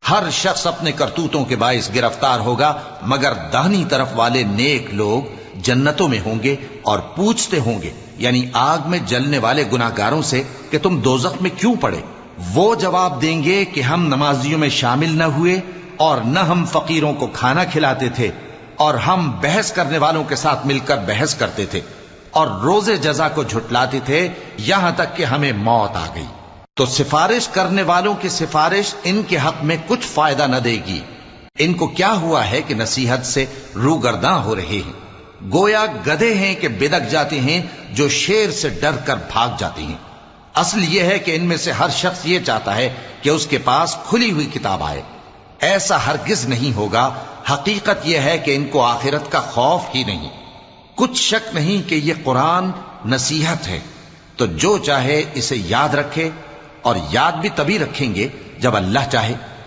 ہر شخص اپنے کرتوتوں کے باعث گرفتار ہوگا، مگر داہنی طرف والے نیک لوگ جنتوں میں ہوں گے اور پوچھتے ہوں گے، یعنی آگ میں جلنے والے گناہگاروں سے، کہ تم دوزخ میں کیوں پڑے؟ وہ جواب دیں گے کہ ہم نمازیوں میں شامل نہ ہوئے، اور نہ ہم فقیروں کو کھانا کھلاتے تھے، اور ہم بحث کرنے والوں کے ساتھ مل کر بحث کرتے تھے، اور روز جزا کو جھٹلاتے تھے، یہاں تک کہ ہمیں موت آ گئی۔ تو سفارش کرنے والوں کی سفارش ان کے حق میں کچھ فائدہ نہ دے گی۔ ان کو کیا ہوا ہے کہ نصیحت سے روگرداں ہو رہے ہیں؟ گویا گدھے ہیں کہ بدک جاتے ہیں، جو شیر سے ڈر کر بھاگ جاتے ہیں۔ اصل یہ ہے کہ ان میں سے ہر شخص یہ چاہتا ہے کہ اس کے پاس کھلی ہوئی کتاب آئے۔ ایسا ہرگز نہیں ہوگا۔ حقیقت یہ ہے کہ ان کو آخرت کا خوف ہی نہیں۔ کچھ شک نہیں کہ یہ قرآن نصیحت ہے، تو جو چاہے اسے یاد رکھے، اور یاد بھی تبھی رکھیں گے جب اللہ چاہے۔